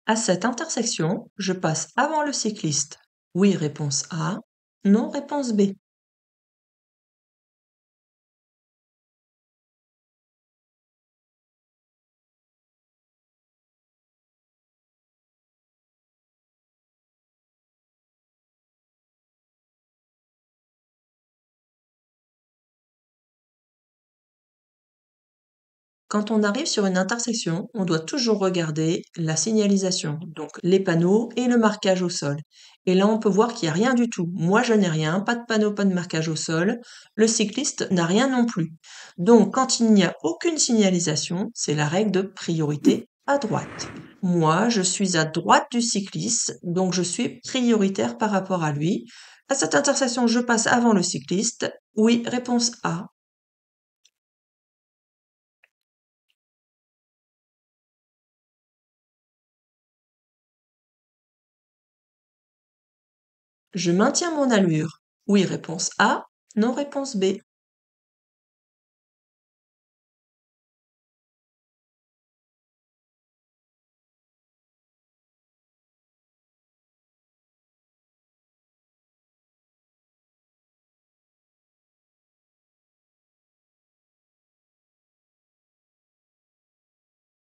À cette intersection, je passe avant le cycliste. Oui, réponse A. Non, réponse B. Quand on arrive sur une intersection, on doit toujours regarder la signalisation, donc les panneaux et le marquage au sol. Et là, on peut voir qu'il n'y a rien du tout. Moi, je n'ai rien, pas de panneau, pas de marquage au sol. Le cycliste n'a rien non plus. Donc, quand il n'y a aucune signalisation, c'est la règle de priorité à droite. Moi, je suis à droite du cycliste, donc je suis prioritaire par rapport à lui. À cette intersection, je passe avant le cycliste. Oui, réponse A. Je maintiens mon allure. Oui, réponse A. Non, réponse B.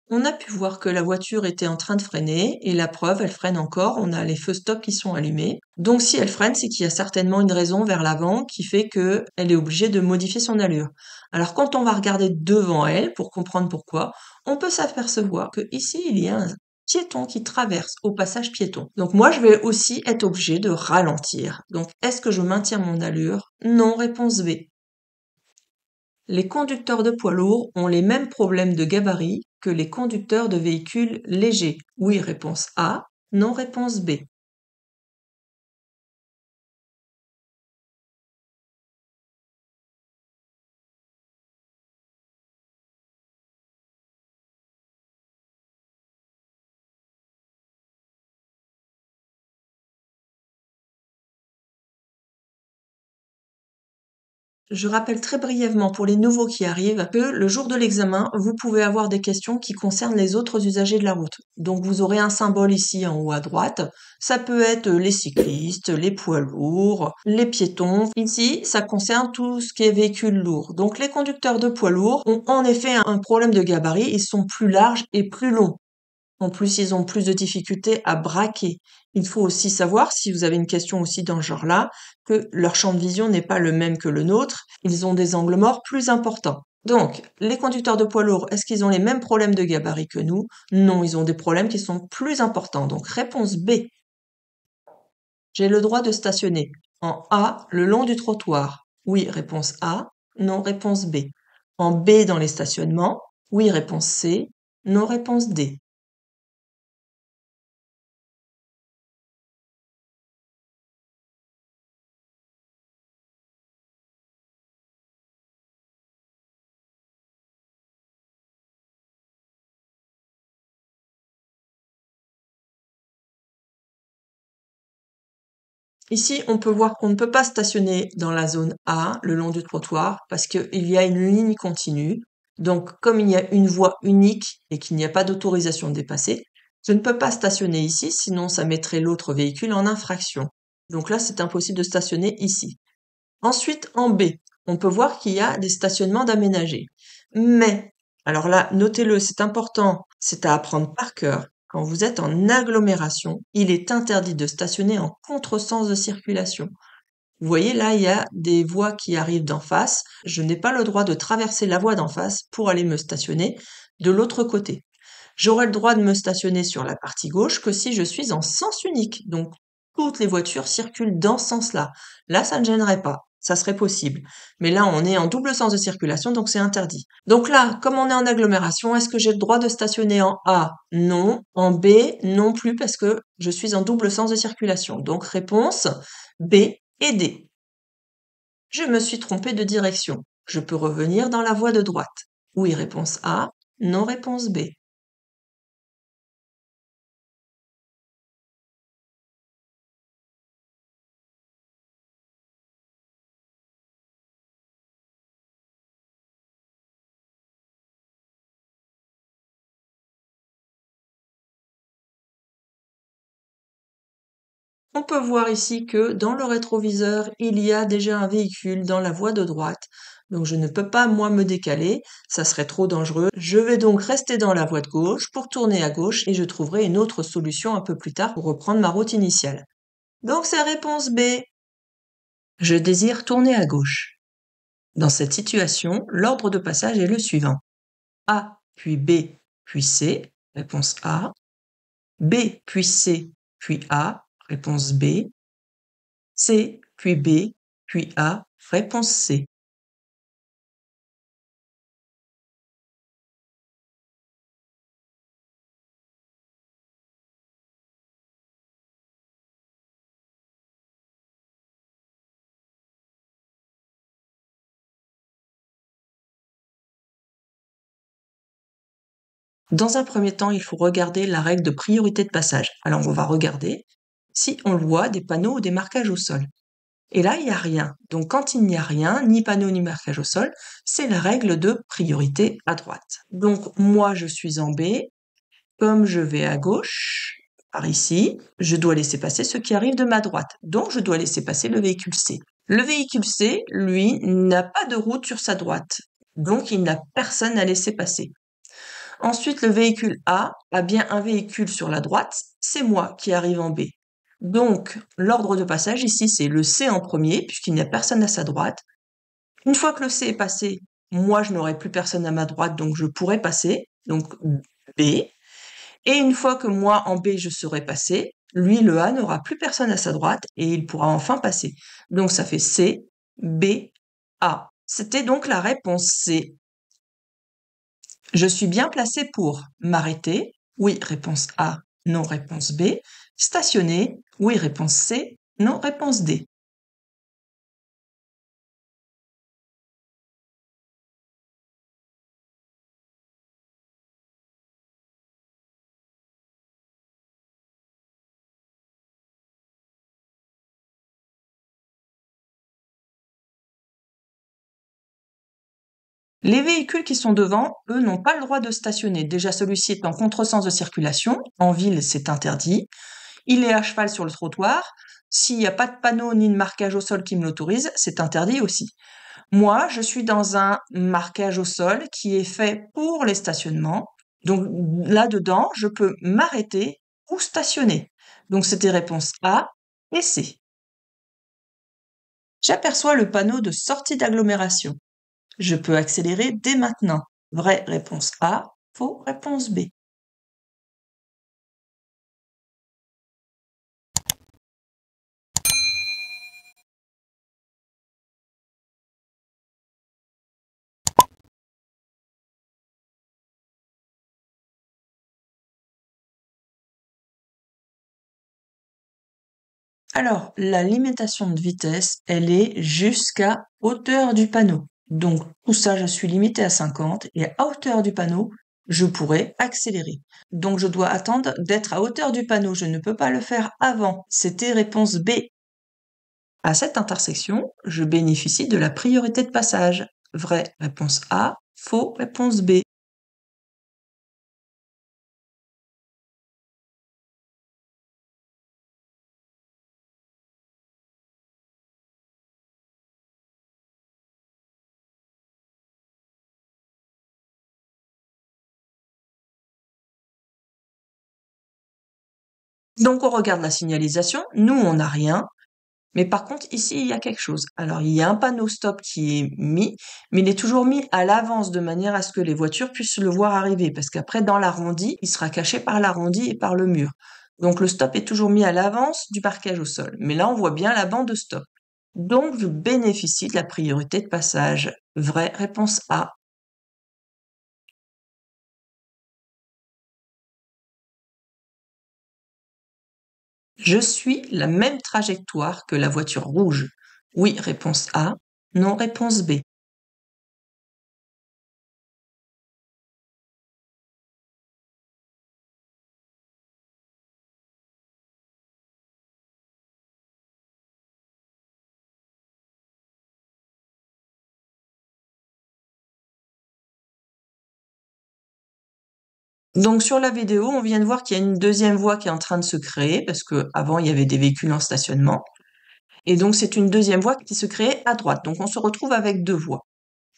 On a pu voir que la voiture était en train de freiner et la preuve, elle freine encore. On a les feux stop qui sont allumés. Donc si elle freine, c'est qu'il y a certainement une raison vers l'avant qui fait qu'elle est obligée de modifier son allure. Alors quand on va regarder devant elle pour comprendre pourquoi, on peut s'apercevoir que ici il y a un piéton qui traverse au passage piéton. Donc moi je vais aussi être obligée de ralentir. Donc est-ce que je maintiens mon allure? Non, réponse B. Les conducteurs de poids lourds ont les mêmes problèmes de gabarit que les conducteurs de véhicules légers. Oui, réponse A. Non, réponse B. Je rappelle très brièvement pour les nouveaux qui arrivent que le jour de l'examen, vous pouvez avoir des questions qui concernent les autres usagers de la route. Donc vous aurez un symbole ici en haut à droite. Ça peut être les cyclistes, les poids lourds, les piétons. Ici, ça concerne tout ce qui est véhicule lourd. Donc les conducteurs de poids lourds ont en effet un problème de gabarit. Ils sont plus larges et plus longs. En plus, ils ont plus de difficultés à braquer. Il faut aussi savoir, si vous avez une question aussi dans ce genre-là, que leur champ de vision n'est pas le même que le nôtre. Ils ont des angles morts plus importants. Donc, les conducteurs de poids lourds, est-ce qu'ils ont les mêmes problèmes de gabarit que nous? Non, ils ont des problèmes qui sont plus importants. Donc, réponse B. J'ai le droit de stationner en A, le long du trottoir. Oui, réponse A. Non, réponse B. En B dans les stationnements. Oui, réponse C. Non, réponse D. Ici, on peut voir qu'on ne peut pas stationner dans la zone A, le long du trottoir, parce qu'il y a une ligne continue. Donc, comme il y a une voie unique et qu'il n'y a pas d'autorisation de dépasser, je ne peux pas stationner ici, sinon ça mettrait l'autre véhicule en infraction. Donc là, c'est impossible de stationner ici. Ensuite, en B, on peut voir qu'il y a des stationnements d'aménagés. Mais, alors là, notez-le, c'est important, c'est à apprendre par cœur. Quand vous êtes en agglomération, il est interdit de stationner en contresens de circulation. Vous voyez, là, il y a des voies qui arrivent d'en face. Je n'ai pas le droit de traverser la voie d'en face pour aller me stationner de l'autre côté. J'aurai le droit de me stationner sur la partie gauche que si je suis en sens unique. Donc, toutes les voitures circulent dans ce sens-là. Là, ça ne gênerait pas. Ça serait possible. Mais là, on est en double sens de circulation, donc c'est interdit. Donc là, comme on est en agglomération, est-ce que j'ai le droit de stationner en A? Non. En B? Non plus, parce que je suis en double sens de circulation. Donc réponse B et D. Je me suis trompée de direction. Je peux revenir dans la voie de droite. Oui, réponse A. Non, réponse B. On peut voir ici que dans le rétroviseur, il y a déjà un véhicule dans la voie de droite. Donc je ne peux pas, moi, me décaler, ça serait trop dangereux. Je vais donc rester dans la voie de gauche pour tourner à gauche et je trouverai une autre solution un peu plus tard pour reprendre ma route initiale. Donc c'est réponse B. Je désire tourner à gauche. Dans cette situation, l'ordre de passage est le suivant. A, puis B, puis C, réponse A. B, puis C, puis A, réponse B. C, puis B, puis A, réponse C. Dans un premier temps, il faut regarder la règle de priorité de passage. Alors on va regarder si on voit des panneaux ou des marquages au sol. Et là, il n'y a rien. Donc quand il n'y a rien, ni panneau ni marquage au sol, c'est la règle de priorité à droite. Donc moi, je suis en B. Comme je vais à gauche, par ici, je dois laisser passer ceux qui arrivent de ma droite. Donc je dois laisser passer le véhicule C. Le véhicule C, lui, n'a pas de route sur sa droite. Donc il n'a personne à laisser passer. Ensuite, le véhicule A a bien un véhicule sur la droite, c'est moi qui arrive en B. Donc, l'ordre de passage ici, c'est le C en premier, puisqu'il n'y a personne à sa droite. Une fois que le C est passé, moi, je n'aurai plus personne à ma droite, donc je pourrai passer, donc B. Et une fois que moi, en B, je serai passé, lui, le A, n'aura plus personne à sa droite, et il pourra enfin passer. Donc, ça fait C, B, A. C'était donc la réponse C. Je suis bien placé pour m'arrêter. Oui, réponse A. Non, réponse B. Stationner. Oui, réponse C. Non, réponse D. Les véhicules qui sont devant, eux, n'ont pas le droit de stationner. Déjà, celui-ci est en contresens de circulation. En ville, c'est interdit. Il est à cheval sur le trottoir. S'il n'y a pas de panneau ni de marquage au sol qui me l'autorise, c'est interdit aussi. Moi, je suis dans un marquage au sol qui est fait pour les stationnements. Donc là-dedans, je peux m'arrêter ou stationner. Donc c'était réponse A et C. J'aperçois le panneau de sortie d'agglomération. Je peux accélérer dès maintenant. Vraie réponse A, faux réponse B. Alors, la limitation de vitesse, elle est jusqu'à hauteur du panneau. Donc, tout ça, je suis limité à 50 et à hauteur du panneau, je pourrais accélérer. Donc, je dois attendre d'être à hauteur du panneau. Je ne peux pas le faire avant. C'était réponse B. À cette intersection, je bénéficie de la priorité de passage. Vraie réponse A, faux réponse B. Donc, on regarde la signalisation. Nous, on n'a rien. Mais par contre, ici, il y a quelque chose. Alors, il y a un panneau stop qui est mis, mais il est toujours mis à l'avance de manière à ce que les voitures puissent le voir arriver. Parce qu'après, dans l'arrondi, il sera caché par l'arrondi et par le mur. Donc, le stop est toujours mis à l'avance du parquage au sol. Mais là, on voit bien la bande de stop. Donc, je bénéficie de la priorité de passage. Vraie réponse A. Je suis la même trajectoire que la voiture rouge. Oui, réponse A. Non, réponse B. Donc sur la vidéo, on vient de voir qu'il y a une deuxième voie qui est en train de se créer, parce qu'avant il y avait des véhicules en stationnement. Et donc c'est une deuxième voie qui se crée à droite. Donc on se retrouve avec deux voies.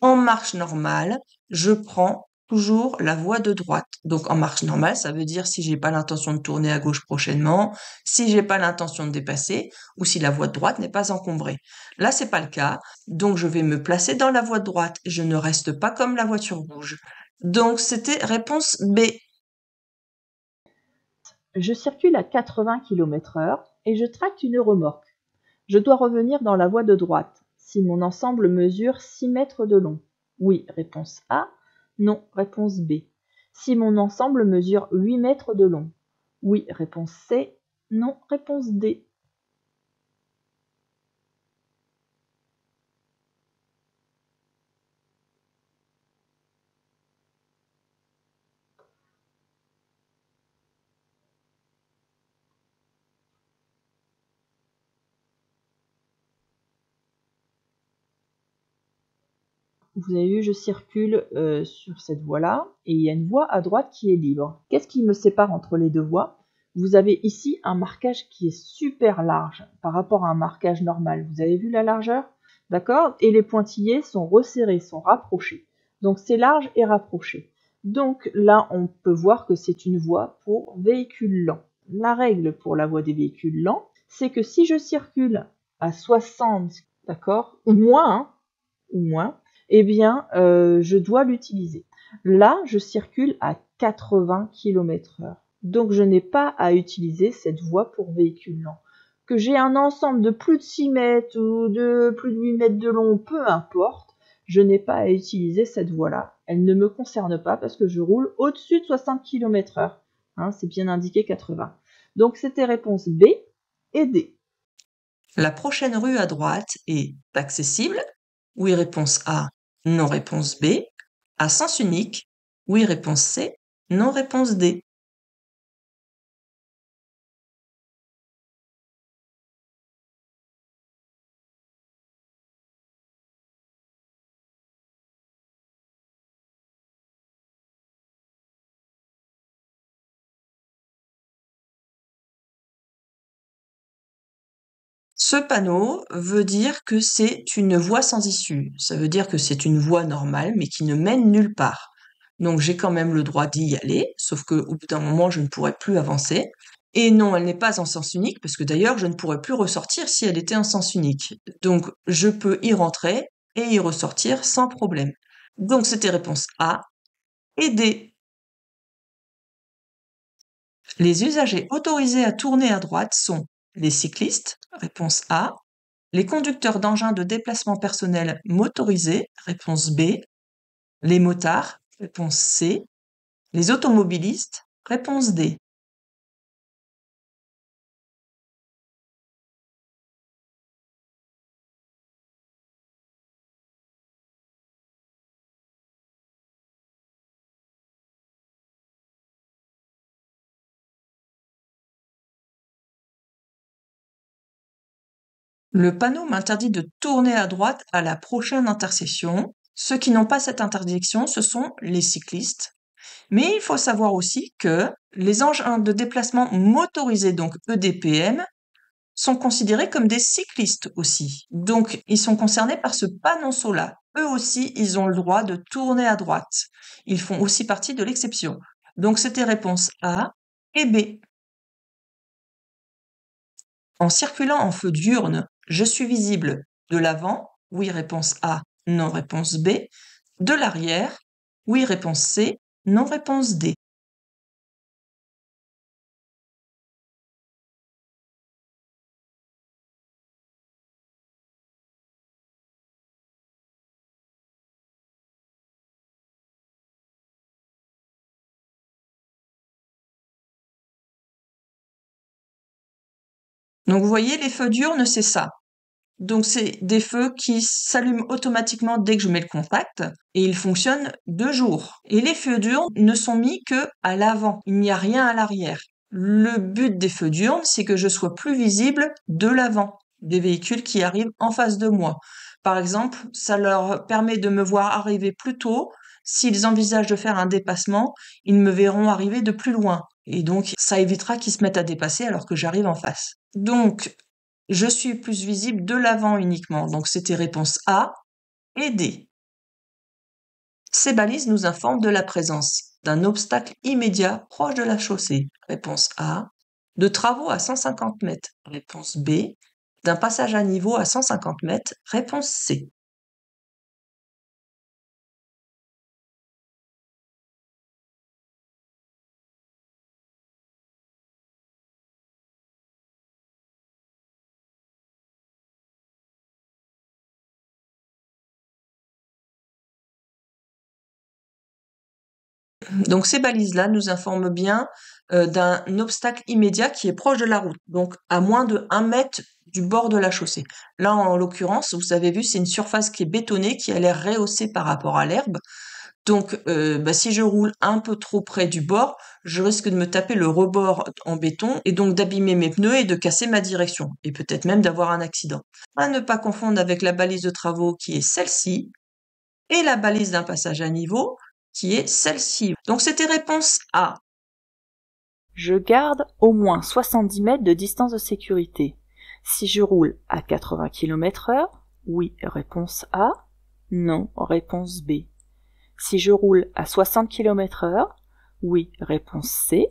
En marche normale, je prends toujours la voie de droite. Donc en marche normale, ça veut dire si j'ai pas l'intention de tourner à gauche prochainement, si j'ai pas l'intention de dépasser, ou si la voie de droite n'est pas encombrée. Là, c'est pas le cas. Donc je vais me placer dans la voie de droite. Je ne reste pas comme la voiture rouge. Donc c'était réponse B. Je circule à 80 km/h et je tracte une remorque. Je dois revenir dans la voie de droite. Si mon ensemble mesure 6 mètres de long. Oui, réponse A. Non, réponse B. Si mon ensemble mesure 8 mètres de long. Oui, réponse C. Non, réponse D. Vous avez vu, je circule sur cette voie-là et il y a une voie à droite qui est libre. Qu'est-ce qui me sépare entre les deux voies? Vous avez ici un marquage qui est super large par rapport à un marquage normal. Vous avez vu la largeur? D'accord? Et les pointillés sont resserrés, sont rapprochés. Donc c'est large et rapproché. Donc là, on peut voir que c'est une voie pour véhicules lents. La règle pour la voie des véhicules lents, c'est que si je circule à 60, d'accord, ou moins, eh bien, je dois l'utiliser. Là, je circule à 80 km/h. Donc, je n'ai pas à utiliser cette voie pour véhicule lent. Que j'ai un ensemble de plus de 6 mètres ou de plus de 8 mètres de long, peu importe, je n'ai pas à utiliser cette voie-là. Elle ne me concerne pas parce que je roule au-dessus de 60 km/h. Hein, c'est bien indiqué 80. Donc, c'était réponse B et D. La prochaine rue à droite est accessible. Oui, réponse A. Non, réponse B. À sens unique. Oui, réponse C. Non, réponse D. Ce panneau veut dire que c'est une voie sans issue. Ça veut dire que c'est une voie normale, mais qui ne mène nulle part. Donc j'ai quand même le droit d'y aller, sauf qu'au bout d'un moment, je ne pourrai plus avancer. Et non, elle n'est pas en sens unique, parce que d'ailleurs, je ne pourrais plus ressortir si elle était en sens unique. Donc je peux y rentrer et y ressortir sans problème. Donc c'était réponse A et D. Les usagers autorisés à tourner à droite sont les cyclistes, réponse A, les conducteurs d'engins de déplacement personnel motorisés, réponse B, les motards, réponse C, les automobilistes, réponse D. Le panneau m'interdit de tourner à droite à la prochaine intersection. Ceux qui n'ont pas cette interdiction, ce sont les cyclistes. Mais il faut savoir aussi que les engins de déplacement motorisés, donc EDPM, sont considérés comme des cyclistes aussi. Donc, ils sont concernés par ce panonceau-là. Eux aussi, ils ont le droit de tourner à droite. Ils font aussi partie de l'exception. Donc, c'était réponse A et B. En circulant en feu diurne, je suis visible de l'avant. Oui, réponse A. Non, réponse B. De l'arrière. Oui, réponse C. Non, réponse D. Donc, vous voyez, les feux diurnes, c'est ça. Donc, c'est des feux qui s'allument automatiquement dès que je mets le contact et ils fonctionnent 2 jours. Et les feux diurnes ne sont mis que à l'avant. Il n'y a rien à l'arrière. Le but des feux diurnes, c'est que je sois plus visible de l'avant des véhicules qui arrivent en face de moi. Par exemple, ça leur permet de me voir arriver plus tôt s'ils envisagent de faire un dépassement, ils me verront arriver de plus loin. Et donc, ça évitera qu'ils se mettent à dépasser alors que j'arrive en face. Donc, je suis plus visible de l'avant uniquement. Donc, c'était réponse A et D. Ces balises nous informent de la présence d'un obstacle immédiat proche de la chaussée. Réponse A. De travaux à 150 mètres. Réponse B. D'un passage à niveau à 150 mètres. Réponse C. Donc ces balises-là nous informent bien d'un obstacle immédiat qui est proche de la route, donc à moins de 1 mètre du bord de la chaussée. Là, en l'occurrence, vous avez vu, c'est une surface qui est bétonnée, qui a l'air rehaussée par rapport à l'herbe. Donc, si je roule un peu trop près du bord, je risque de me taper le rebord en béton et donc d'abîmer mes pneus et de casser ma direction, et peut-être même d'avoir un accident. À ne pas confondre avec la balise de travaux qui est celle-ci, et la balise d'un passage à niveau qui est celle-ci. Donc c'était réponse A. Je garde au moins 70 mètres de distance de sécurité. Si je roule à 80 km/h, oui, réponse A. Non, réponse B. Si je roule à 60 km/h, oui, réponse C.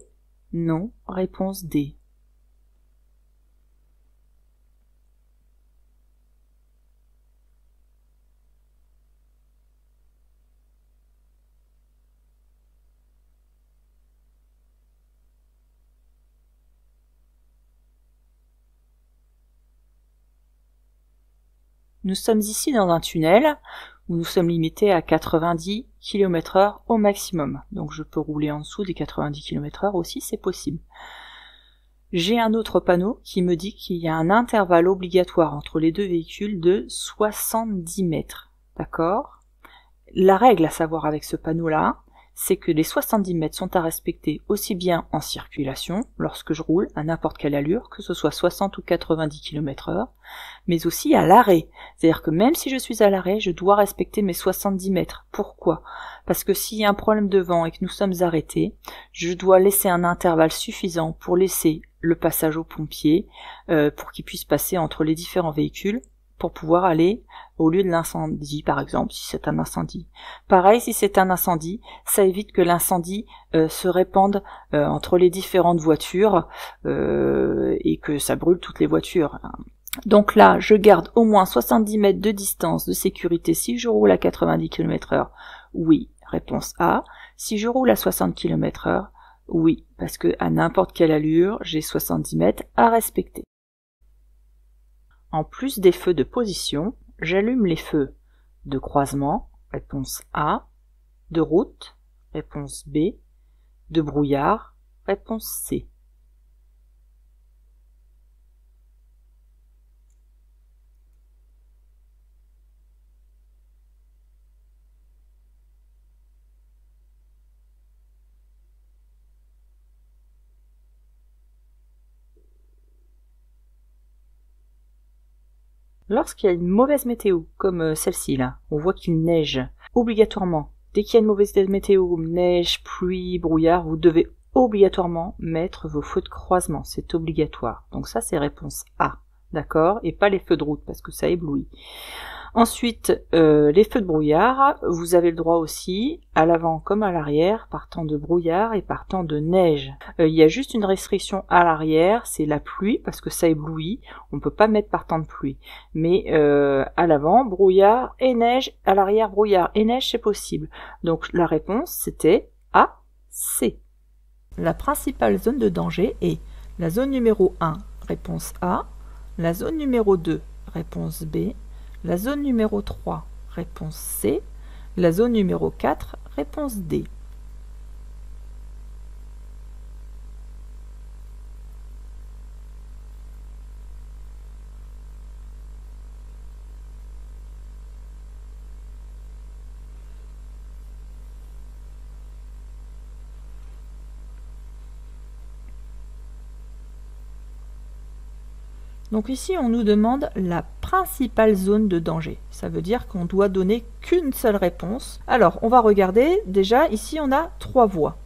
Non, réponse D. Nous sommes ici dans un tunnel où nous sommes limités à 90 km/h au maximum. Donc je peux rouler en dessous des 90 km/h aussi, c'est possible. J'ai un autre panneau qui me dit qu'il y a un intervalle obligatoire entre les deux véhicules de 70 mètres. D'accord ? La règle à savoir avec ce panneau-là, c'est que les 70 mètres sont à respecter aussi bien en circulation, lorsque je roule à n'importe quelle allure, que ce soit 60 ou 90 km/h, mais aussi à l'arrêt. C'est-à-dire que même si je suis à l'arrêt, je dois respecter mes 70 mètres. Pourquoi ? Parce que s'il y a un problème de vent et que nous sommes arrêtés, je dois laisser un intervalle suffisant pour laisser le passage aux pompiers, pour qu'ils puissent passer entre les différents véhicules, pour pouvoir aller au lieu de l'incendie, par exemple, si c'est un incendie. Pareil, si c'est un incendie, ça évite que l'incendie se répande entre les différentes voitures et que ça brûle toutes les voitures. Donc là, je garde au moins 70 mètres de distance de sécurité si je roule à 90 km/h. Oui, réponse A. Si je roule à 60 km/h, oui, parce que à n'importe quelle allure, j'ai 70 mètres à respecter. En plus des feux de position, j'allume les feux de croisement, réponse A, de route, réponse B, de brouillard, réponse C. Lorsqu'il y a une mauvaise météo, comme celle-ci là, on voit qu'il neige obligatoirement. Dès qu'il y a une mauvaise météo, neige, pluie, brouillard, vous devez obligatoirement mettre vos feux de croisement. C'est obligatoire. Donc ça, c'est réponse A. D'accord ? Et pas les feux de route, parce que ça éblouit. Ensuite, les feux de brouillard, vous avez le droit aussi, à l'avant comme à l'arrière, par temps de brouillard et par temps de neige. Il y a juste une restriction à l'arrière, c'est la pluie, parce que ça éblouit, on peut pas mettre par temps de pluie. Mais à l'avant, brouillard et neige, à l'arrière, brouillard et neige, c'est possible. Donc la réponse, c'était A, C. La principale zone de danger est la zone numéro 1, réponse A, la zone numéro 2, réponse B, la zone numéro 3, réponse C. La zone numéro 4, réponse D. Donc ici, on nous demande la principale zone de danger. Ça veut dire qu'on doit donner qu'une seule réponse. Alors, on va regarder. Déjà, ici, on a 3 voies.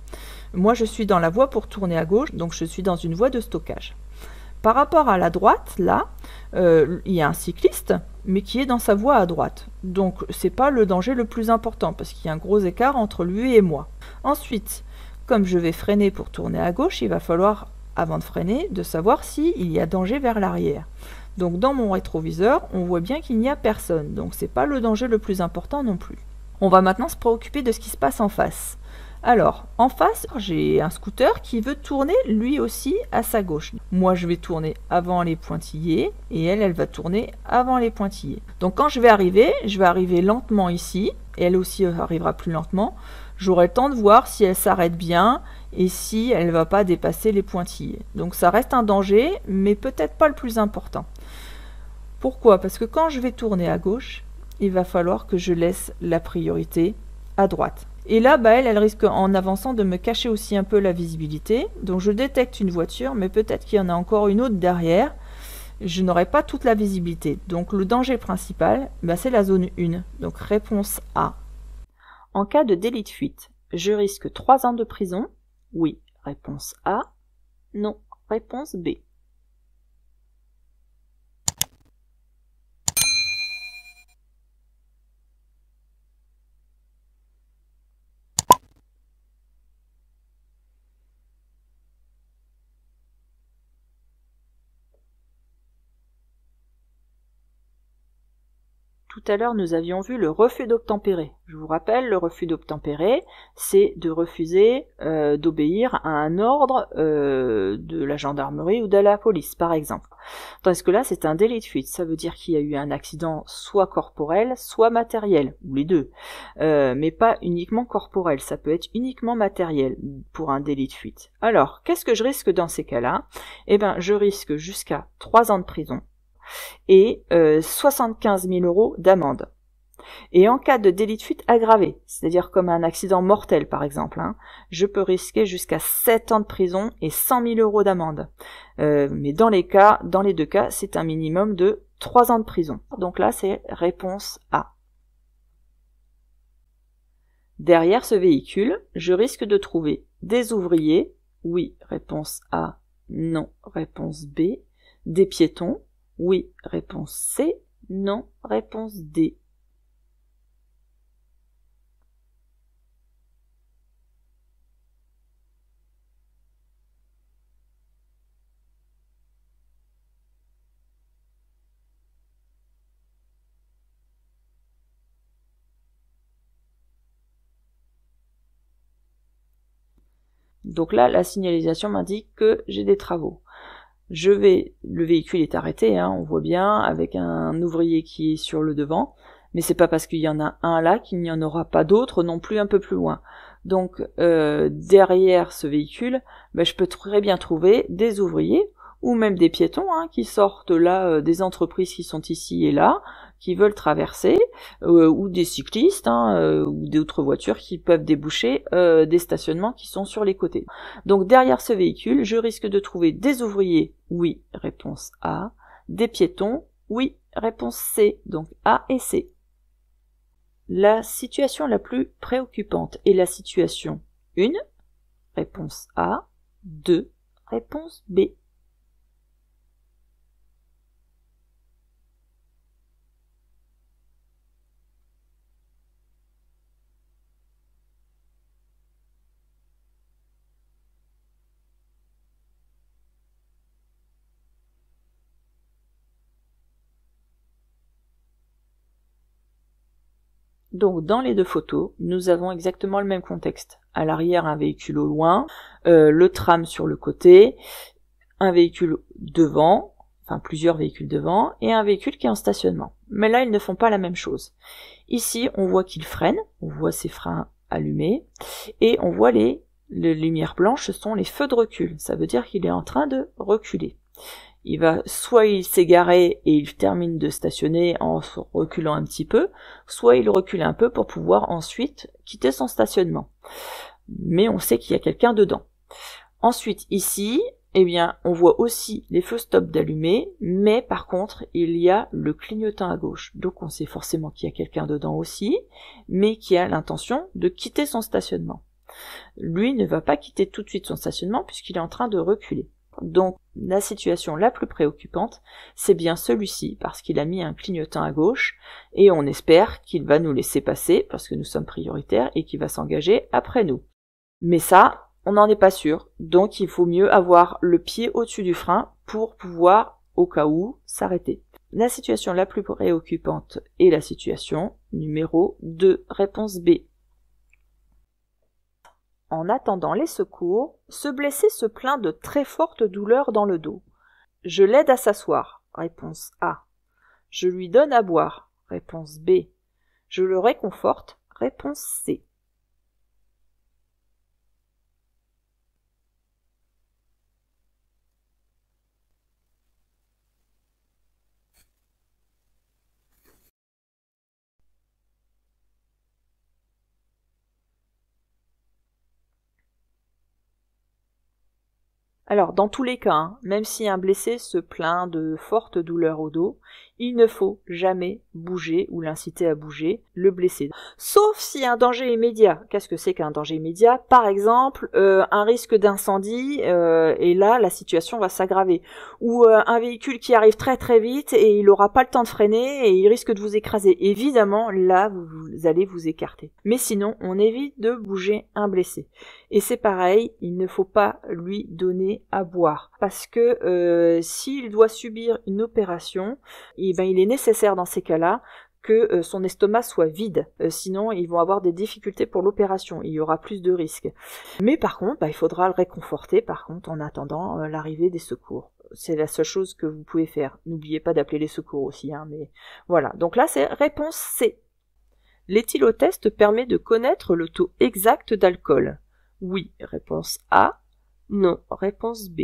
Moi, je suis dans la voie pour tourner à gauche, donc je suis dans une voie de stockage. Par rapport à la droite, là, il y a un cycliste, mais qui est dans sa voie à droite. Donc, c'est pas le danger le plus important, parce qu'il y a un gros écart entre lui et moi. Ensuite, comme je vais freiner pour tourner à gauche, il va falloir, avant de freiner, de savoir s'il y a danger vers l'arrière. Donc, dans mon rétroviseur, on voit bien qu'il n'y a personne. Donc, c'est pas le danger le plus important non plus. On va maintenant se préoccuper de ce qui se passe en face. Alors, en face, j'ai un scooter qui veut tourner lui aussi à sa gauche. Moi, je vais tourner avant les pointillés et elle va tourner avant les pointillés. Donc, quand je vais arriver lentement ici et elle aussi arrivera plus lentement. J'aurai le temps de voir si elle s'arrête bien et si elle ne va pas dépasser les pointillés. Donc, ça reste un danger, mais peut-être pas le plus important. Pourquoi? Parce que quand je vais tourner à gauche, il va falloir que je laisse la priorité à droite. Et là, elle risque en avançant de me cacher aussi un peu la visibilité. Donc je détecte une voiture, mais peut-être qu'il y en a encore une autre derrière. Je n'aurai pas toute la visibilité. Donc le danger principal, c'est la zone 1. Donc réponse A. En cas de délit de fuite, je risque 3 ans de prison? Oui, réponse A. Non, réponse B. Tout à l'heure, nous avions vu le refus d'obtempérer. Je vous rappelle, le refus d'obtempérer, c'est de refuser d'obéir à un ordre de la gendarmerie ou de la police, par exemple. Tandis que là, c'est un délit de fuite. Ça veut dire qu'il y a eu un accident soit corporel, soit matériel, ou les deux. Mais pas uniquement corporel, ça peut être uniquement matériel pour un délit de fuite. Alors, qu'est-ce que je risque dans ces cas-là? Je risque jusqu'à 3 ans de prison et 75 000 € d'amende. Et en cas de délit de fuite aggravé, c'est-à-dire comme un accident mortel par exemple, je peux risquer jusqu'à 7 ans de prison et 100 000 € d'amende. Mais dans les deux cas, c'est un minimum de 3 ans de prison. Donc là, c'est réponse A. Derrière ce véhicule, je risque de trouver des ouvriers, oui, réponse A, non, réponse B, des piétons, oui, réponse C, non, réponse D. Donc là, la signalisation m'indique que j'ai des travaux. Le véhicule est arrêté, on voit bien, avec un ouvrier qui est sur le devant, mais c'est pas parce qu'il y en a un là qu'il n'y en aura pas d'autres non plus un peu plus loin. Donc derrière ce véhicule, je peux très bien trouver des ouvriers ou même des piétons qui sortent là des entreprises qui sont ici et là, qui veulent traverser, ou des cyclistes ou d'autres voitures qui peuvent déboucher des stationnements qui sont sur les côtés. Donc derrière ce véhicule, je risque de trouver des ouvriers, oui, réponse A, des piétons, oui, réponse C, donc A et C. La situation la plus préoccupante est la situation 1, réponse A, 2, réponse B. Donc dans les deux photos, nous avons exactement le même contexte. À l'arrière, un véhicule au loin, le tram sur le côté, un véhicule devant, enfin plusieurs véhicules devant, et un véhicule qui est en stationnement. Mais là, ils ne font pas la même chose. Ici, on voit qu'il freine, on voit ses freins allumés, et on voit les lumières blanches, ce sont les feux de recul. Ça veut dire qu'il est en train de reculer. Soit il s'est garé et il termine de stationner en reculant un petit peu, soit il recule un peu pour pouvoir ensuite quitter son stationnement. Mais on sait qu'il y a quelqu'un dedans. Ensuite, ici, eh bien, on voit aussi les feux stop d'allumés, mais par contre, il y a le clignotant à gauche. Donc on sait forcément qu'il y a quelqu'un dedans aussi, mais qui a l'intention de quitter son stationnement. Lui ne va pas quitter tout de suite son stationnement puisqu'il est en train de reculer. Donc la situation la plus préoccupante, c'est bien celui-ci parce qu'il a mis un clignotant à gauche et on espère qu'il va nous laisser passer parce que nous sommes prioritaires et qu'il va s'engager après nous. Mais ça, on n'en est pas sûr, donc il faut mieux avoir le pied au-dessus du frein pour pouvoir, au cas où, s'arrêter. La situation la plus préoccupante est la situation numéro 2, réponse B. En attendant les secours, ce blessé se plaint de très fortes douleurs dans le dos. Je l'aide à s'asseoir, réponse A. Je lui donne à boire, réponse B. Je le réconforte, réponse C. Alors, dans tous les cas, même si un blessé se plaint de fortes douleurs au dos, il ne faut jamais bouger ou l'inciter à bouger le blessé. Sauf s'il y a un danger immédiat. Qu'est-ce que c'est qu'un danger immédiat? Par exemple, un risque d'incendie, et là, la situation va s'aggraver. Ou un véhicule qui arrive très très vite et il n'aura pas le temps de freiner et il risque de vous écraser. Évidemment, là, vous allez vous écarter. Mais sinon, on évite de bouger un blessé. Et c'est pareil, il ne faut pas lui donner à boire. Parce que s'il doit subir une opération, il est nécessaire dans ces cas-là que son estomac soit vide. Sinon, ils vont avoir des difficultés pour l'opération. Il y aura plus de risques. Mais par contre, il faudra le réconforter, par contre, en attendant l'arrivée des secours. C'est la seule chose que vous pouvez faire. N'oubliez pas d'appeler les secours aussi. Mais voilà. Donc là, c'est réponse C. L'éthylotest permet de connaître le taux exact d'alcool. Oui, réponse A. Non, réponse B.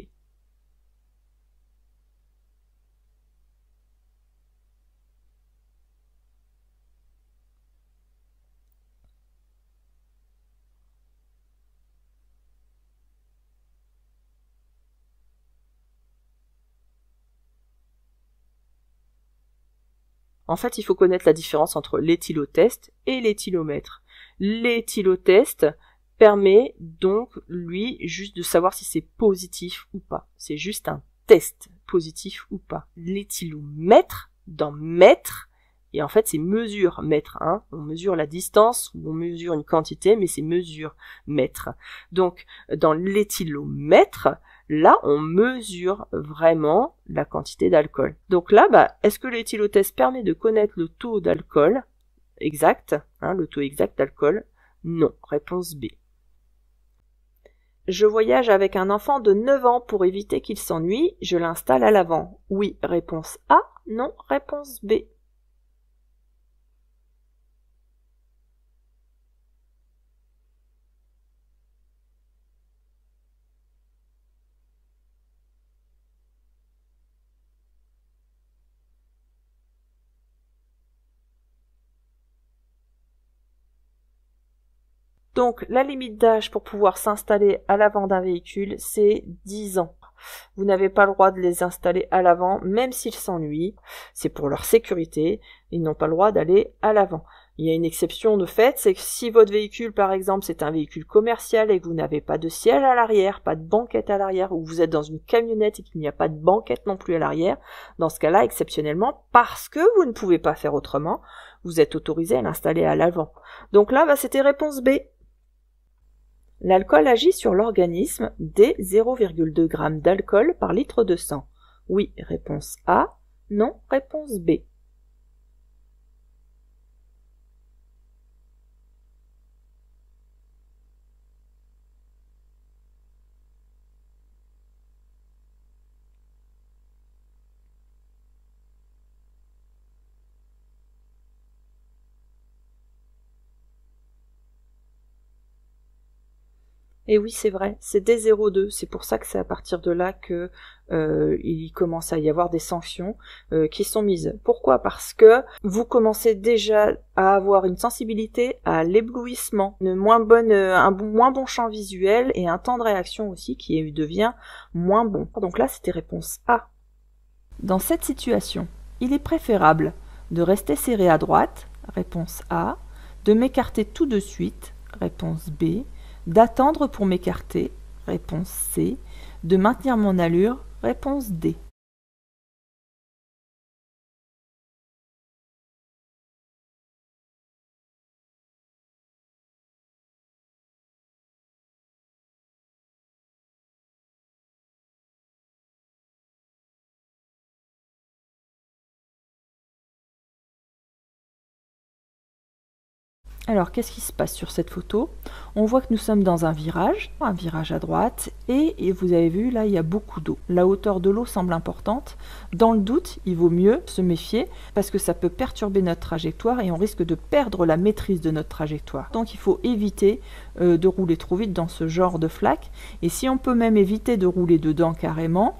En fait, il faut connaître la différence entre l'éthylotest et l'éthylomètre. L'éthylotest permet donc, lui, juste de savoir si c'est positif ou pas. C'est juste un test, positif ou pas. L'éthylomètre, dans mètre, et en fait c'est mesure mètre, on mesure la distance ou on mesure une quantité, mais c'est mesure mètre. Donc dans l'éthylomètre, là on mesure vraiment la quantité d'alcool. Donc là, est-ce que l'éthylotest permet de connaître le taux d'alcool exact, le taux exact d'alcool? Non, réponse B. Je voyage avec un enfant de 9 ans pour éviter qu'il s'ennuie, je l'installe à l'avant. Oui, réponse A, non, réponse B. Donc la limite d'âge pour pouvoir s'installer à l'avant d'un véhicule, c'est 10 ans. Vous n'avez pas le droit de les installer à l'avant, même s'ils s'ennuient. C'est pour leur sécurité. Ils n'ont pas le droit d'aller à l'avant. Il y a une exception de fait, c'est que si votre véhicule, par exemple, c'est un véhicule commercial et que vous n'avez pas de siège à l'arrière, pas de banquette à l'arrière, ou vous êtes dans une camionnette et qu'il n'y a pas de banquette non plus à l'arrière, dans ce cas-là, exceptionnellement, parce que vous ne pouvez pas faire autrement, vous êtes autorisé à l'installer à l'avant. Donc là, c'était réponse B. L'alcool agit sur l'organisme dès 0,2 g d'alcool par litre de sang. Oui, réponse A. Non, réponse B. Et oui, c'est vrai, c'est dès 02. C'est pour ça que c'est à partir de là que il commence à y avoir des sanctions qui sont mises. Pourquoi? Parce que vous commencez déjà à avoir une sensibilité à l'éblouissement, un moins bon champ visuel et un temps de réaction aussi qui devient moins bon. Donc là, c'était réponse A. Dans cette situation, il est préférable de rester serré à droite, réponse A, de m'écarter tout de suite, réponse B, d'attendre pour m'écarter, réponse C, de maintenir mon allure, réponse D. Alors, qu'est-ce qui se passe sur cette photo? On voit que nous sommes dans un virage à droite, et vous avez vu, là, il y a beaucoup d'eau. La hauteur de l'eau semble importante. Dans le doute, il vaut mieux se méfier, parce que ça peut perturber notre trajectoire, et on risque de perdre la maîtrise de notre trajectoire. Donc, il faut éviter de rouler trop vite dans ce genre de flaque, et si on peut même éviter de rouler dedans carrément,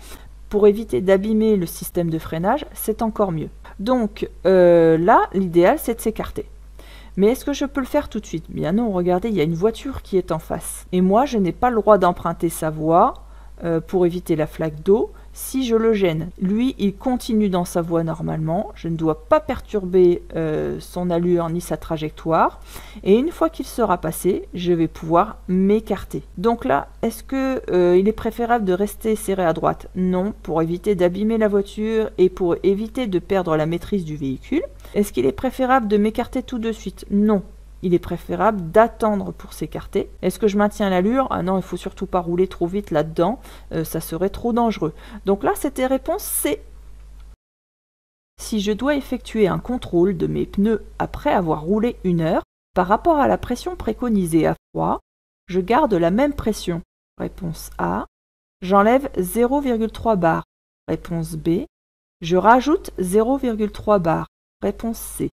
pour éviter d'abîmer le système de freinage, c'est encore mieux. Donc, là, l'idéal, c'est de s'écarter. Mais est-ce que je peux le faire tout de suite? Bien non, regardez, il y a une voiture qui est en face. Et moi, je n'ai pas le droit d'emprunter sa voie pour éviter la flaque d'eau si je le gêne. Lui, il continue dans sa voie normalement. Je ne dois pas perturber son allure ni sa trajectoire. Et une fois qu'il sera passé, je vais pouvoir m'écarter. Donc là, est-ce que il est préférable de rester serré à droite? Non, pour éviter d'abîmer la voiture et pour éviter de perdre la maîtrise du véhicule. Est-ce qu'il est préférable de m'écarter tout de suite? Non. Il est préférable d'attendre pour s'écarter. Est-ce que je maintiens l'allure? Ah non, il ne faut surtout pas rouler trop vite là-dedans. Ça serait trop dangereux. Donc là, c'était réponse C. Si je dois effectuer un contrôle de mes pneus après avoir roulé 1 heure, par rapport à la pression préconisée à froid, je garde la même pression. Réponse A. J'enlève 0,3 bar. Réponse B. Je rajoute 0,3 bar. Réponse C.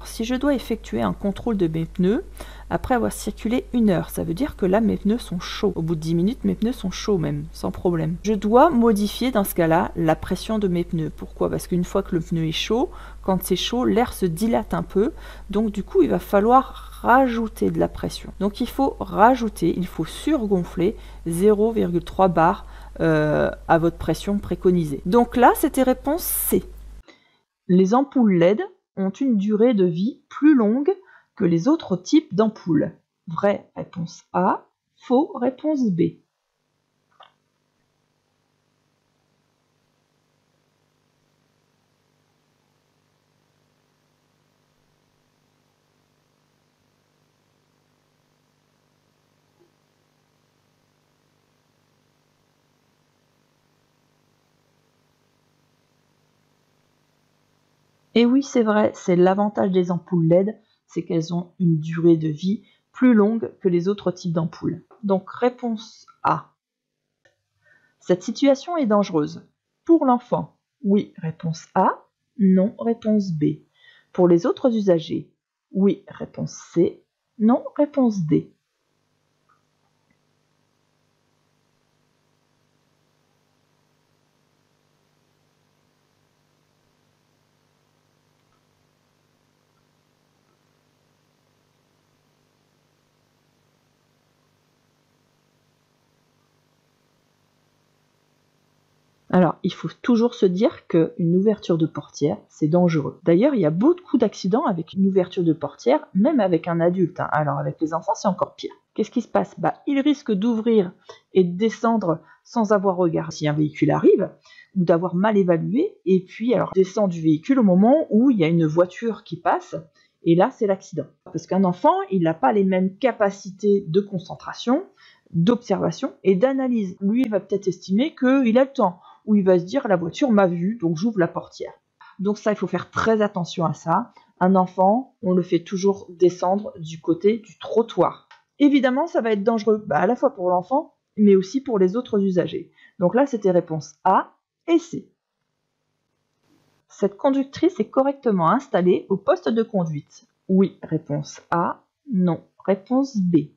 Si je dois effectuer un contrôle de mes pneus après avoir circulé 1 heure, ça veut dire que là mes pneus sont chauds. Au bout de 10 minutes, mes pneus sont chauds même, sans problème. Je dois modifier dans ce cas-là la pression de mes pneus. Pourquoi? Parce qu'une fois que le pneu est chaud, quand c'est chaud, l'air se dilate un peu. Donc du coup, il va falloir rajouter de la pression. Donc il faut rajouter, il faut surgonfler 0,3 bar à votre pression préconisée. Donc là, c'était réponse C. Les ampoules LED ont une durée de vie plus longue que les autres types d'ampoules. Vrai, réponse A. Faux, réponse B. Et oui, c'est vrai, c'est l'avantage des ampoules LED, c'est qu'elles ont une durée de vie plus longue que les autres types d'ampoules. Donc réponse A. Cette situation est dangereuse. Pour l'enfant, oui, réponse A. Non, réponse B. Pour les autres usagers, oui, réponse C. Non, réponse D. Alors, il faut toujours se dire qu'une ouverture de portière, c'est dangereux. D'ailleurs, il y a beaucoup d'accidents avec une ouverture de portière, même avec un adulte. Alors, avec les enfants, c'est encore pire. Qu'est-ce qui se passe? Ils risquent d'ouvrir et de descendre sans avoir regardé si un véhicule arrive, ou d'avoir mal évalué, et puis alors descend du véhicule au moment où il y a une voiture qui passe, et là, c'est l'accident. Parce qu'un enfant, il n'a pas les mêmes capacités de concentration, d'observation et d'analyse. Lui, il va peut-être estimer qu'il a le temps, où il va se dire la voiture m'a vu, donc j'ouvre la portière. Donc ça, il faut faire très attention à ça. Un enfant, on le fait toujours descendre du côté du trottoir. Évidemment, ça va être dangereux, à la fois pour l'enfant, mais aussi pour les autres usagers. Donc là, c'était réponse A et C. Cette conductrice est correctement installée au poste de conduite. Oui, réponse A. Non, réponse B.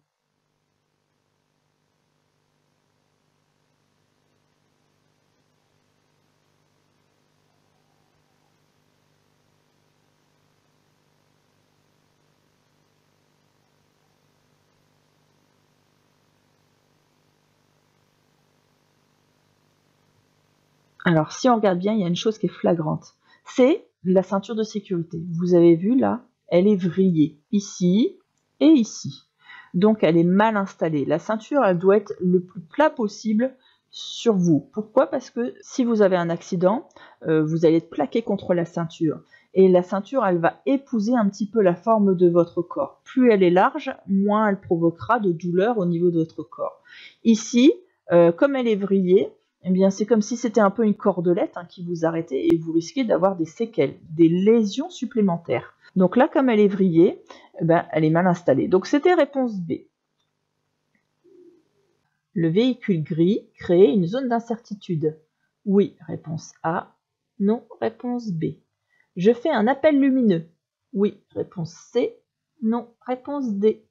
Alors, si on regarde bien, il y a une chose qui est flagrante. C'est la ceinture de sécurité. Vous avez vu là, elle est vrillée ici et ici. Donc, elle est mal installée. La ceinture, elle doit être le plus plat possible sur vous. Pourquoi? Parce que si vous avez un accident, vous allez être plaqué contre la ceinture. Et la ceinture, elle va épouser un petit peu la forme de votre corps. Plus elle est large, moins elle provoquera de douleur au niveau de votre corps. Ici, comme elle est vrillée, eh bien, c'est comme si c'était un peu une cordelette qui vous arrêtait et vous risquez d'avoir des séquelles, des lésions supplémentaires. Donc là, comme elle est vrillée, elle est mal installée. Donc c'était réponse B. Le véhicule gris crée une zone d'incertitude. Oui, réponse A. Non, réponse B. Je fais un appel lumineux. Oui, réponse C. Non, réponse D.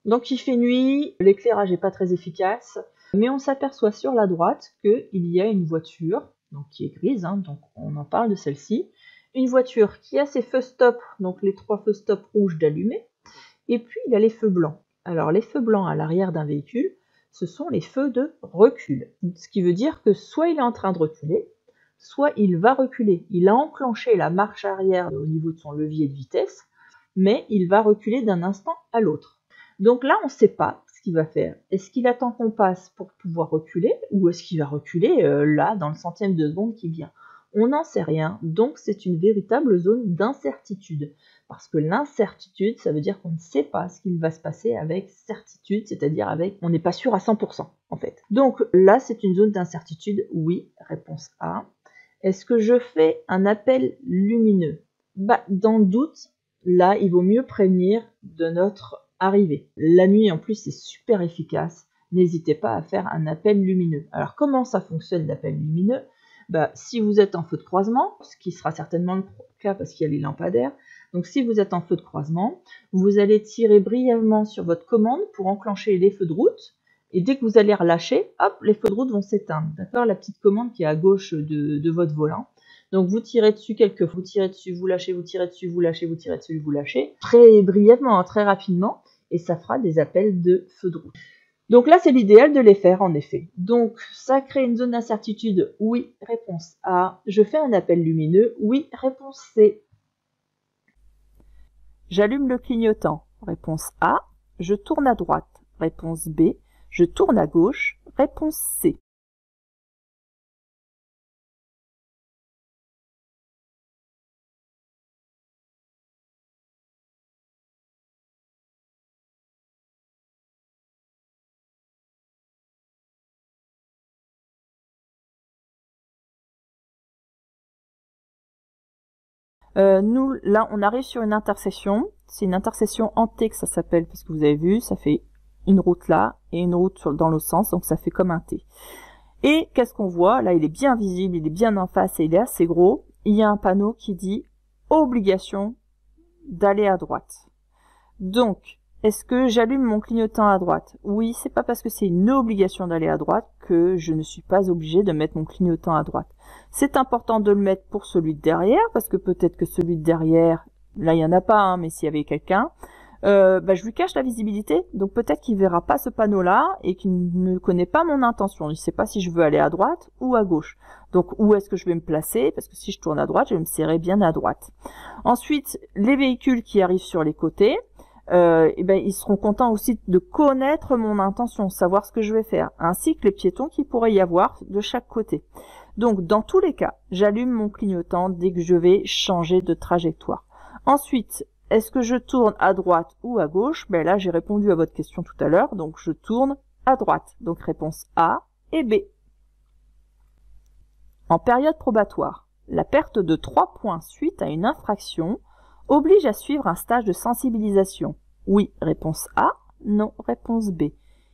Donc il fait nuit, l'éclairage n'est pas très efficace, mais on s'aperçoit sur la droite qu'il y a une voiture, donc qui est grise, donc on en parle de celle-ci, une voiture qui a ses feux stop, donc les 3 feux stop rouges d'allumés, et puis il a les feux blancs. Alors les feux blancs à l'arrière d'un véhicule, ce sont les feux de recul, ce qui veut dire que soit il est en train de reculer, soit il va reculer. Il a enclenché la marche arrière au niveau de son levier de vitesse, mais il va reculer d'un instant à l'autre. Donc là, on ne sait pas ce qu'il va faire. Est-ce qu'il attend qu'on passe pour pouvoir reculer ou est-ce qu'il va reculer là, dans le centième de seconde qui vient? On n'en sait rien, donc c'est une véritable zone d'incertitude. Parce que l'incertitude, ça veut dire qu'on ne sait pas ce qu'il va se passer avec certitude, c'est-à-dire avec on n'est pas sûr à 100% en fait. Donc là, c'est une zone d'incertitude, oui, réponse A. Est-ce que je fais un appel lumineux? Dans le doute, là, il vaut mieux prévenir de notre arrivée. La nuit, en plus, c'est super efficace. N'hésitez pas à faire un appel lumineux. Alors, comment ça fonctionne l'appel lumineux? Si vous êtes en feu de croisement, ce qui sera certainement le cas parce qu'il y a les lampadaires, donc si vous êtes en feu de croisement, vous allez tirer brièvement sur votre commande pour enclencher les feux de route. Et dès que vous allez relâcher, hop, les feux de route vont s'éteindre. D'accord? La petite commande qui est à gauche de votre volant. Donc vous tirez dessus quelques fois, vous tirez dessus, vous lâchez, vous tirez dessus, vous lâchez, vous tirez dessus, vous lâchez. Très brièvement, très rapidement. Et ça fera des appels de feux de route. Donc là, c'est l'idéal de les faire, en effet. Donc, ça crée une zone d'incertitude. Oui, réponse A. Je fais un appel lumineux. Oui, réponse C. J'allume le clignotant. Réponse A. Je tourne à droite. Réponse B. Je tourne à gauche. Réponse C. Nous, là, on arrive sur une intersection. C'est une intersection en T que ça s'appelle, parce que vous avez vu, ça fait une route là et une route dans l'autre sens, donc ça fait comme un T. Et qu'est-ce qu'on voit? Là, il est bien visible, il est bien en face et il est assez gros. Il y a un panneau qui dit « Obligation d'aller à droite ». Donc, est-ce que j'allume mon clignotant à droite? Oui, c'est pas parce que c'est une obligation d'aller à droite que je ne suis pas obligée de mettre mon clignotant à droite. C'est important de le mettre pour celui de derrière, parce que peut-être que celui de derrière, là il n'y en a pas, mais s'il y avait quelqu'un, je lui cache la visibilité, donc peut-être qu'il verra pas ce panneau-là et qu'il ne connaît pas mon intention. Il ne sait pas si je veux aller à droite ou à gauche. Donc où est-ce que je vais me placer? Parce que si je tourne à droite, je vais me serrer bien à droite. Ensuite, les véhicules qui arrivent sur les côtés, ils seront contents aussi de connaître mon intention, savoir ce que je vais faire, ainsi que les piétons qu'il pourrait y avoir de chaque côté. Donc dans tous les cas, j'allume mon clignotant dès que je vais changer de trajectoire. Ensuite, est-ce que je tourne à droite ou à gauche? Là, j'ai répondu à votre question tout à l'heure, donc je tourne à droite. Donc réponse A et B. En période probatoire, la perte de 3 points suite à une infraction oblige à suivre un stage de sensibilisation. Oui, réponse A. Non, réponse B.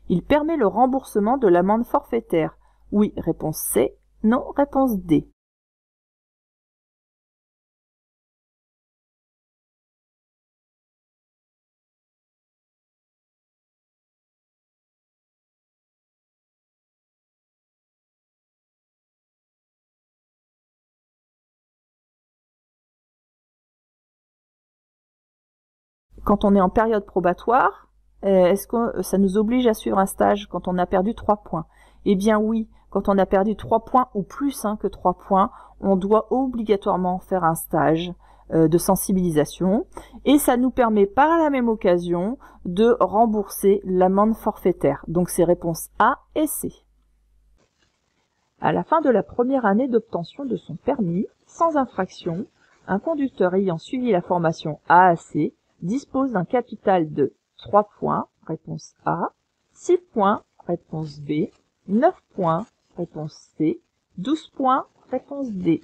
Il permet le remboursement de l'amende forfaitaire. Oui, réponse C. Non, réponse D. Quand on est en période probatoire, est-ce que ça nous oblige à suivre un stage quand on a perdu 3 points? Eh bien oui, quand on a perdu 3 points ou plus que 3 points, on doit obligatoirement faire un stage de sensibilisation et ça nous permet par la même occasion de rembourser l'amende forfaitaire. Donc c'est réponse A et C. À la fin de la première année d'obtention de son permis, sans infraction, un conducteur ayant suivi la formation AAC dispose d'un capital de 3 points, réponse A, 6 points, réponse B, 9 points, réponse C, 12 points, réponse D.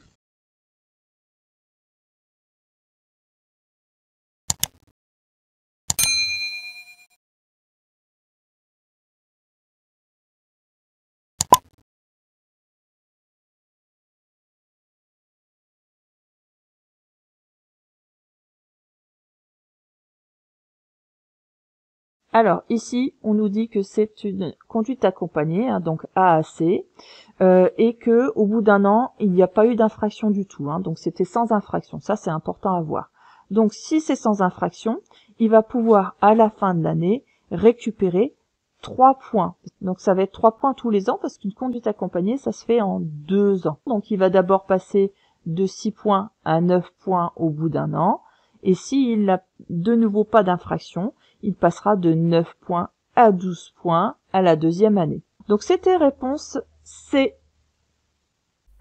Alors ici, on nous dit que c'est une conduite accompagnée, donc AAC, et que au bout d'un an, il n'y a pas eu d'infraction du tout, donc c'était sans infraction. Ça, c'est important à voir. Donc si c'est sans infraction, il va pouvoir à la fin de l'année récupérer 3 points. Donc ça va être 3 points tous les ans parce qu'une conduite accompagnée, ça se fait en 2 ans. Donc il va d'abord passer de 6 points à 9 points au bout d'un an. Et s'il n'a de nouveau pas d'infraction, il passera de 9 points à 12 points à la deuxième année. Donc c'était réponse C.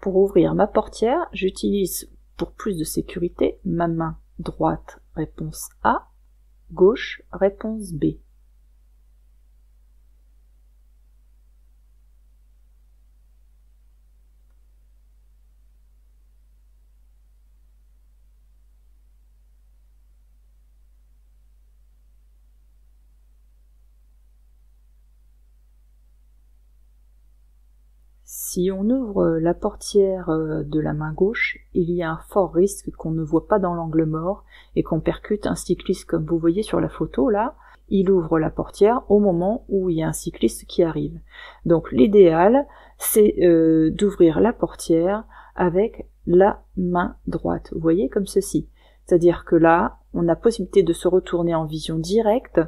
Pour ouvrir ma portière, j'utilise pour plus de sécurité ma main droite, réponse A, gauche, réponse B. Si on ouvre la portière de la main gauche, il y a un fort risque qu'on ne voit pas dans l'angle mort et qu'on percute un cycliste comme vous voyez sur la photo là. Il ouvre la portière au moment où il y a un cycliste qui arrive. Donc l'idéal, c'est d'ouvrir la portière avec la main droite. Vous voyez comme ceci. C'est-à-dire que là, on a possibilité de se retourner en vision directe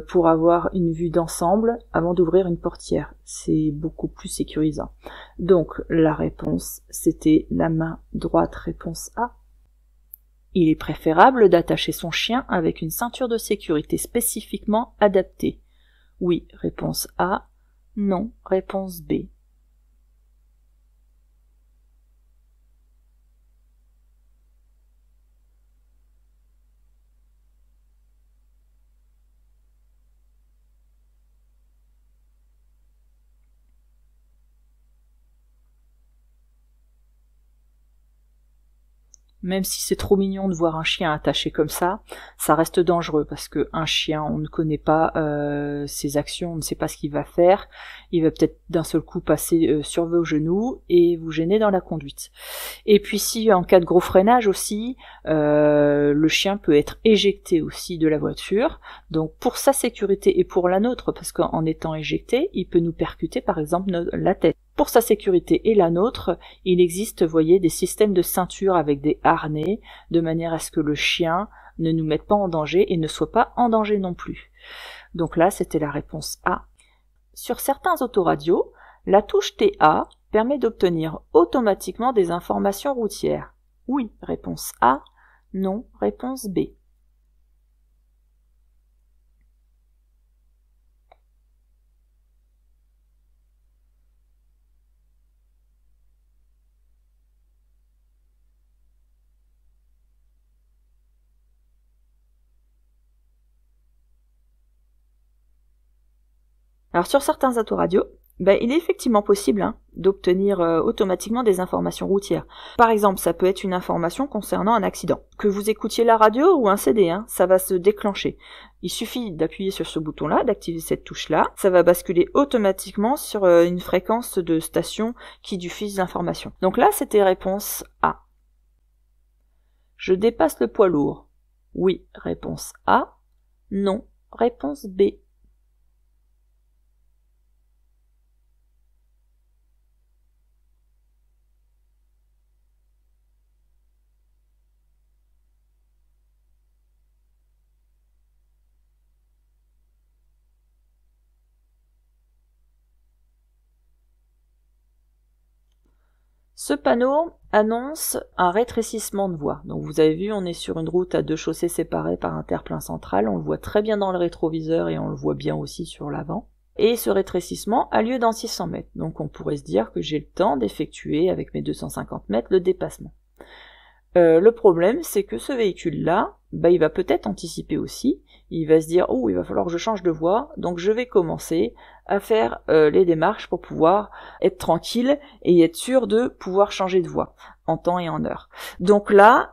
pour avoir une vue d'ensemble avant d'ouvrir une portière. C'est beaucoup plus sécurisant. Donc la réponse, c'était la main droite, réponse A. Il est préférable d'attacher son chien avec une ceinture de sécurité spécifiquement adaptée. Oui, réponse A. Non, réponse B. Même si c'est trop mignon de voir un chien attaché comme ça reste dangereux parce que un chien, on ne connaît pas ses actions, on ne sait pas ce qu'il va faire. Il va peut-être d'un seul coup passer sur vos genoux et vous gêner dans la conduite. Et puis si en cas de gros freinage aussi, le chien peut être éjecté aussi de la voiture. Donc pour sa sécurité et pour la nôtre, parce qu'en étant éjecté, il peut nous percuter par exemple la tête. Pour sa sécurité et la nôtre, il existe, vous voyez, des systèmes de ceinture avec des harnais, de manière à ce que le chien ne nous mettent pas en danger et ne soient pas en danger non plus. Donc là, c'était la réponse A. Sur certains autoradios, la touche TA permet d'obtenir automatiquement des informations routières. Oui, réponse A. Non, réponse B. Alors sur certains autoradios, il est effectivement possible d'obtenir automatiquement des informations routières. Par exemple, ça peut être une information concernant un accident. Que vous écoutiez la radio ou un CD, ça va se déclencher. Il suffit d'appuyer sur ce bouton-là, d'activer cette touche-là. Ça va basculer automatiquement sur une fréquence de station qui diffuse l'information. Donc là, c'était réponse A. Je dépasse le poids lourd. Oui, réponse A. Non, réponse B. Ce panneau annonce un rétrécissement de voie. Donc vous avez vu, on est sur une route à 2 chaussées séparées par un terre-plein central. On le voit très bien dans le rétroviseur et on le voit bien aussi sur l'avant. Et ce rétrécissement a lieu dans 600 mètres. Donc on pourrait se dire que j'ai le temps d'effectuer avec mes 250 mètres le dépassement. Le problème, c'est que ce véhicule-là, il va peut-être anticiper aussi. Il va se dire, oh, il va falloir que je change de voie, donc je vais commencer à faire les démarches pour pouvoir être tranquille et être sûr de pouvoir changer de voie en temps et en heure. Donc là,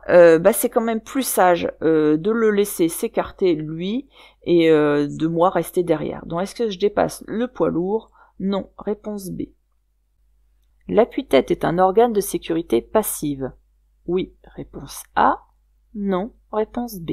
c'est quand même plus sage de le laisser s'écarter lui et de moi rester derrière. Donc est-ce que je dépasse le poids lourd? Non, réponse B. L'appui-tête est un organe de sécurité passive. Oui, réponse A. Non, réponse B.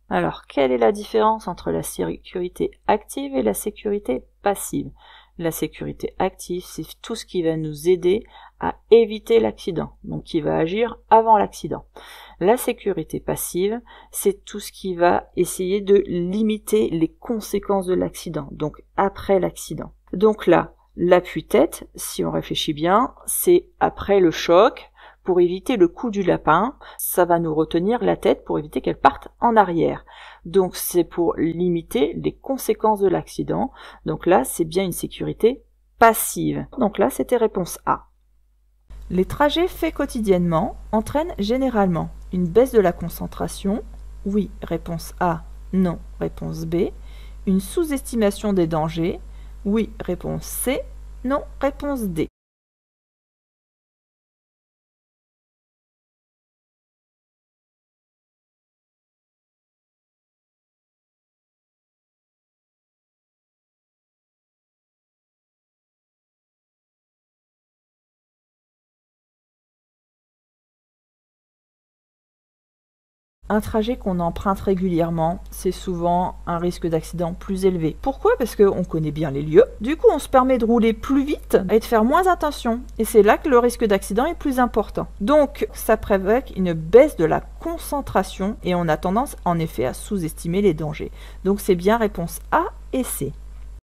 Alors, quelle est la différence entre la sécurité active et la sécurité passive? La sécurité active, c'est tout ce qui va nous aider à éviter l'accident, donc qui va agir avant l'accident. La sécurité passive, c'est tout ce qui va essayer de limiter les conséquences de l'accident, donc après l'accident. Donc là, l'appui-tête, si on réfléchit bien, c'est après le choc. Pour éviter le coup du lapin, ça va nous retenir la tête pour éviter qu'elle parte en arrière. Donc c'est pour limiter les conséquences de l'accident. Donc là, c'est bien une sécurité passive. Donc là, c'était réponse A. Les trajets faits quotidiennement entraînent généralement une baisse de la concentration. Oui, réponse A. Non, réponse B. Une sous-estimation des dangers. Oui, réponse C. Non, réponse D. Un trajet qu'on emprunte régulièrement, c'est souvent un risque d'accident plus élevé. Pourquoi? Parce qu'on connaît bien les lieux. Du coup, on se permet de rouler plus vite et de faire moins attention. Et c'est là que le risque d'accident est plus important. Donc, ça provoque une baisse de la concentration et on a tendance, en effet, à sous-estimer les dangers. Donc, c'est bien réponse A et C.